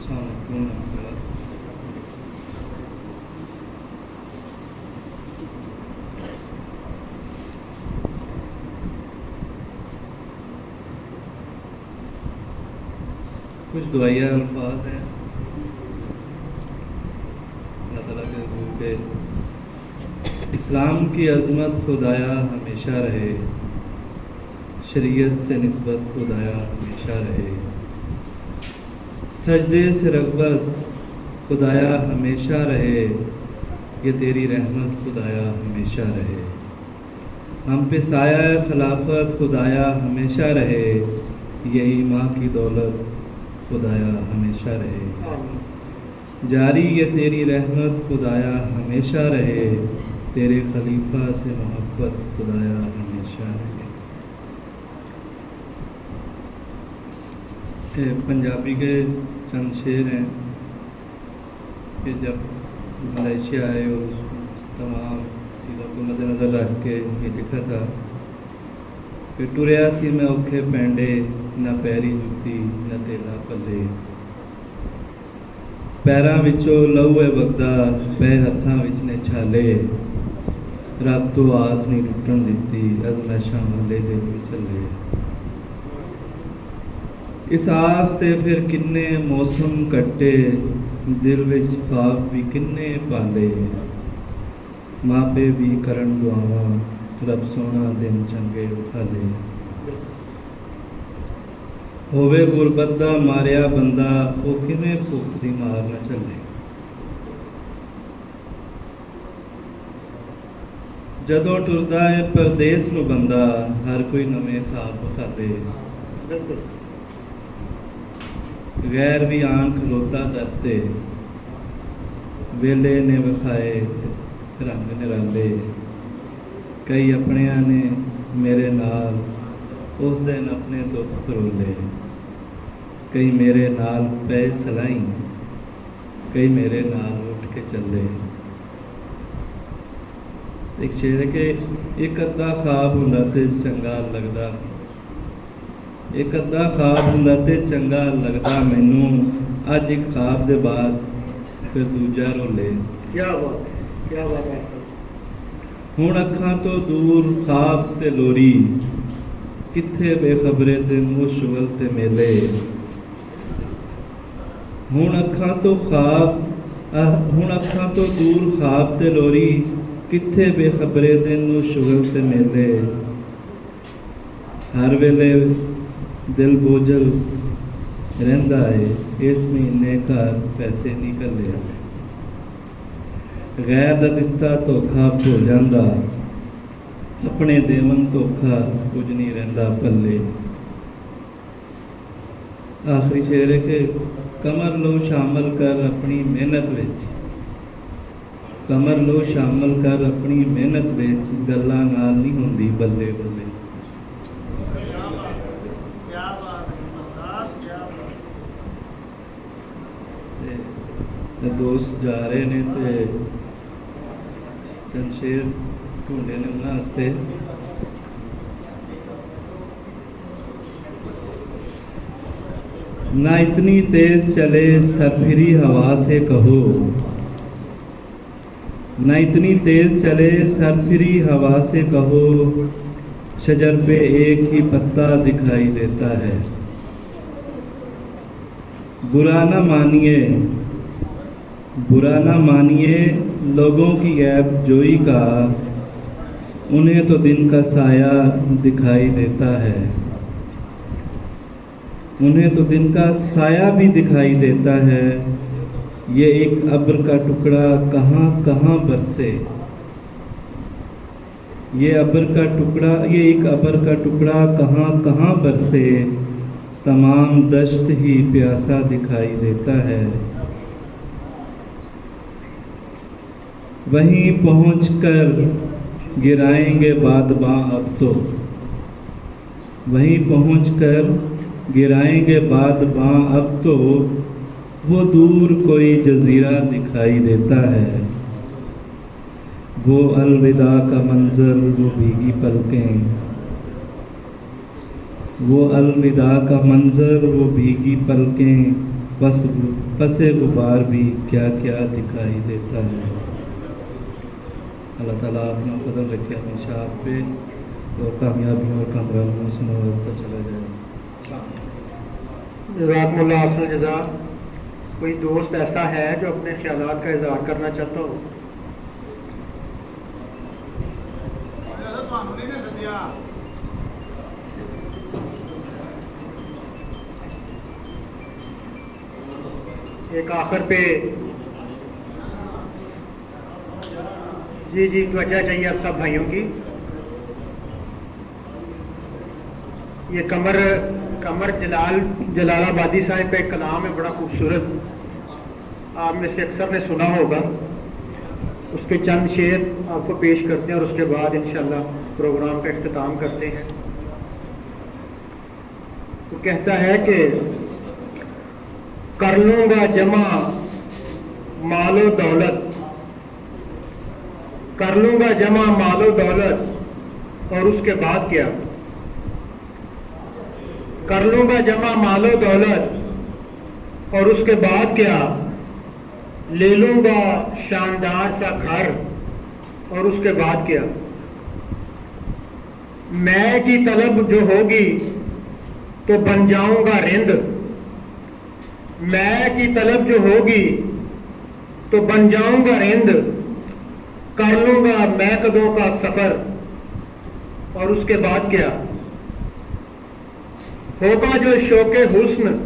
السلام علیکم ورحمۃ اللہ۔ کچھ دعائیہ الفاظ ہیں اللہ تعالیٰ کے حضور کے۔ اسلام کی عظمت خدایا ہمیشہ رہے، شریعت سے نسبت خدایا ہمیشہ رہے، سجدے سے رغبت خدایا ہمیشہ رہے، یہ تیری رحمت خدایا ہمیشہ رہے، ہم پہ سایہ خلافت خدایا ہمیشہ رہے، یہی ماں کی دولت خدایا ہمیشہ رہے، جاری یہ تیری رحمت خدایا ہمیشہ رہے، تیرے خلیفہ سے محبت خدایا ہمیشہ رہے۔ پنجابی کے چند شعر ہیں کہ جب ملیشیا آئے اور اس تمام چیزوں کو مد نظر رکھ کے یہ لکھا تھا کہ ٹریا سی میں اوکھے پینڈے، نہ پیری جُتی نہ تیلا پلے، پیراں وچوں لہو ہے وگدا، پے ہتھاں وچ نے چھالے، رب تو آس نہیں ٹوٹن دتی، ازمائشاں والے دل بھی چلے، اس آس تے پھر کنے موسم کٹے، دل وچ خواب بھی کنے پالے، ماپے بھی کرن دعاواں، رب سونا دن چنگے وکھالے، ہووے غربت دا ماریا بندہ، وہ کیویں بھوک دی مار نہ چلے، جدوں ٹردا ہے پردیس نو بندہ، ہر کوئی نویں خواب وکھالے، غیر بھی آن کھلوتا درتے، ویلے نے وکھائے رنگ نرالے، کئی اپنیاں نے میرے نال اس دن اپنے دکھ پرولے، کئی میرے نال پے سلائیں، کئی میرے نال اٹھ کے چلے۔ ایک شعر ہے کہ ایک ادھا خواب ہوندا تے چنگا لگدا، ایک ادھا خواب ہوندا تے چنگا لگدا مینوں، اج ایک خواب دے بعد پھر دوجا رولے، کیا بات ہے، کیا بات ہے سر۔ ہن اکھاں تو دور خواب تے لوری، کتھے بے خبرے تے مشغل تے میلے، ہن اکھاں تو دور خواب تے لوری، کتھے بے خبرے دن مشغل تے میلے، ہر ویلے دل بوجھل رہندا ہے، اس مہینے گھر پیسے نہیں گھلے، غیر دا دتا دھوکھا بھول جاندا، اپنے دیون دھوکھا کچھ نہیں رہندا پلے۔ آخری شعر ہے کہ کمر لو شامل کر اپنی محنت وچ، کمر لو شامل کر اپنی محنت وچ، گلاں نال نہیں ہوندی بلے بلے۔ دوست جا رہے نے تے چند شعر ڈھونڈے نے انہاں واسطے۔ نہ اتنی تیز چلے سرپھری ہوا سے کہو، نہ اتنی تیز چلے سرپھری ہوا سے کہو، شجر پہ ایک ہی پتا دکھائی دیتا ہے، برا نہ مانیے لوگوں کی عیب جوئی کا، انہیں تو دن کا سایہ دکھائی دیتا ہے، انہیں تو دن کا سایہ بھی دکھائی دیتا ہے، یہ ایک ابر کا ٹکڑا کہاں کہاں برسے، یہ ایک ابر کا ٹکڑا کہاں کہاں برسے، تمام دشت ہی پیاسا دکھائی دیتا ہے، وہیں پہنچ کر گرائیں گے بادباں اب تو، وہیں پہنچ کر گرائیں گے بادباں اب تو، وہ دور کوئی جزیرہ دکھائی دیتا ہے، وہ الوداع کا منظر وہ بھیگی پلکیں، وہ الوداع کا منظر وہ بھیگی پلکیں، پس غبار بھی کیا کیا دکھائی دیتا ہے۔ اللہ تعالیٰ اپنا فضل رکھے ہمیشہ آپ پہ، اور کامیابیوں اور کامرانیوں سے نوازتا چلا جائے۔ جزاکم اللہ احسن جزا۔ کوئی دوست ایسا ہے جو اپنے خیالات کا اظہار کرنا چاہتا ہو؟ ایک آخر پہ جی توجہ چاہیے آپ سب بھائیوں کی۔ یہ قمر جلال آبادی صاحب کا ایک کلام ہے بڑا خوبصورت، آپ میں سے اکثر نے سنا ہوگا۔ اس کے چند شعر آپ کو پیش کرتے ہیں اور اس کے بعد انشاءاللہ پروگرام کا اختتام کرتے ہیں۔ وہ کہتا ہے کہ کر لوں گا جمع مال و دولت، کر لوں گا جمع مال و دولت، اور اس کے بعد کیا؟ کر لوں گا جمع مال و دولت، اور اس کے بعد کیا؟ لے لوں گا شاندار سا گھر، اور اس کے بعد کیا؟ میں کی طلب جو ہوگی تو بن جاؤں گا رند، میں کی طلب جو ہوگی تو بن جاؤں گا رند، کر لوں گا میں قدوں کا سفر، اور اس کے بعد کیا؟ ہوگا جو شوق حسن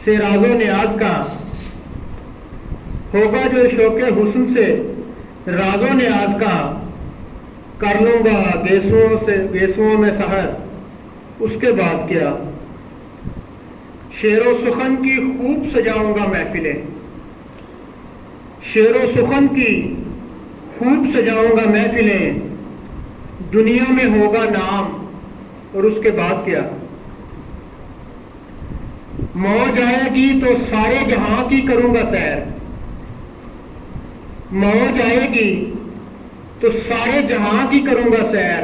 سے راز و نیاز کا، ہوگا جو شوق حسن سے راز و نیاز کا، کر لوں گا گیسوں میں سحر، اس کے بعد کیا؟ شعر و سخن کی خوب سجاؤں گا محفلیں، شعر و سخن کی خوب سجاؤں گا محفلیں، دنیا میں ہوگا نام، اور اس کے بعد کیا؟ موج آئے گی تو سارے جہاں کی کروں گا سیر، موج آئے گی تو سارے جہاں کی کروں گا سیر،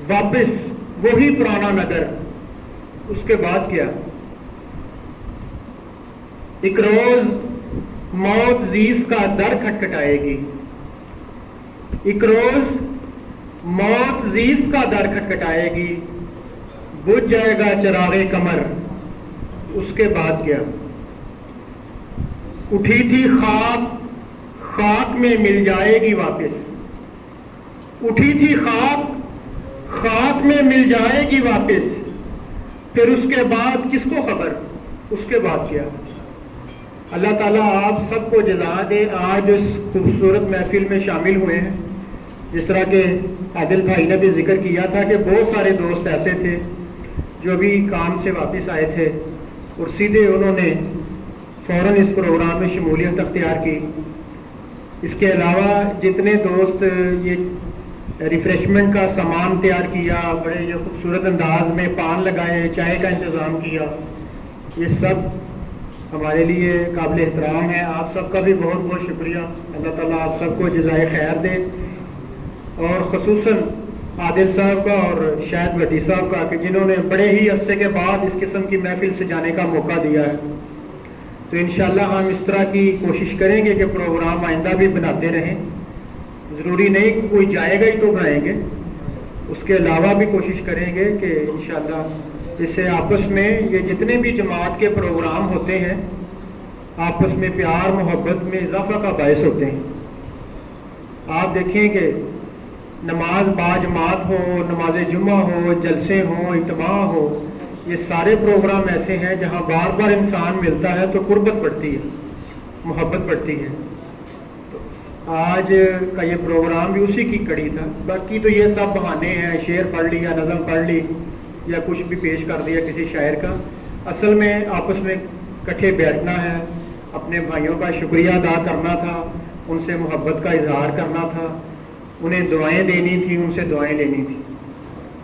واپس وہی پرانا نگر، اس کے بعد کیا؟ ایک روز موت زیس کا در کھٹکھٹائے گی، ایک روز موت زیس کا در کھٹکھٹائے گی، بجھ جائے گا چراغ قمر، اس کے بعد کیا؟ اٹھی تھی خاک، خاک میں مل جائے گی واپس، اٹھی تھی خاک، خاک میں مل جائے گی واپس، پھر اس کے بعد کس کو خبر، اس کے بعد کیا؟ اللہ تعالیٰ آپ سب کو جزا دے آج اس خوبصورت محفل میں شامل ہوئے ہیں۔ جس طرح کہ عادل بھائی نے بھی ذکر کیا تھا کہ بہت سارے دوست ایسے تھے جو بھی کام سے واپس آئے تھے اور سیدھے انہوں نے فوراً اس پروگرام میں شمولیت اختیار کی۔ اس کے علاوہ جتنے دوست یہ ریفریشمنٹ کا سامان تیار کیا، بڑے یہ خوبصورت انداز میں پان لگائے، چائے کا انتظام کیا، یہ سب ہمارے لیے قابل احترام ہے۔ آپ سب کا بھی بہت بہت شکریہ۔ اللہ تعالیٰ آپ سب کو جزائے خیر دے، اور خصوصاً عادل صاحب کا اور شاہد بھٹی صاحب کا کہ جنہوں نے بڑے ہی عرصے کے بعد اس قسم کی محفل سے جانے کا موقع دیا ہے۔ تو انشاءاللہ ہم اس طرح کی کوشش کریں گے کہ پروگرام آئندہ بھی بناتے رہیں۔ ضروری نہیں کہ کوئی جائے گا ہی تو بنائیں گے، اس کے علاوہ بھی کوشش کریں گے کہ انشاءاللہ اسے آپس میں یہ جتنے بھی جماعت کے پروگرام ہوتے ہیں آپس میں پیار محبت میں اضافہ کا باعث ہوتے ہیں۔ آپ دیکھیں کہ نماز باجماعت ہو، نماز جمعہ ہو، جلسے ہوں، اجتماع ہو، یہ سارے پروگرام ایسے ہیں جہاں بار بار انسان ملتا ہے تو قربت بڑھتی ہے، محبت بڑھتی ہے۔ تو آج کا یہ پروگرام بھی اسی کی کڑی تھا۔ باقی تو یہ سب بہانے ہیں، شعر پڑھ لیا، نظم پڑھ لی، یا کچھ بھی پیش کر دیا کسی شاعر کا۔ اصل میں آپس میں کٹھے بیٹھنا ہے، اپنے بھائیوں کا شکریہ ادا کرنا تھا، ان سے محبت کا اظہار کرنا تھا، انہیں دعائیں دینی تھیں، ان سے دعائیں لینی تھی،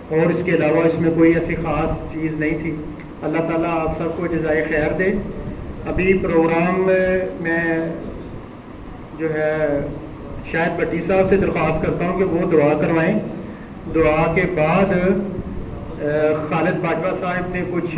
اور اس کے علاوہ اس میں کوئی ایسی خاص چیز نہیں تھی۔ اللہ تعالیٰ آپ سب کو جزائے خیر دے۔ ابھی پروگرام میں جو ہے شاہد بھٹی صاحب سے درخواست کرتا ہوں کہ وہ دعا کروائیں۔ دعا کے بعد خالد باجوہ صاحب نے کچھ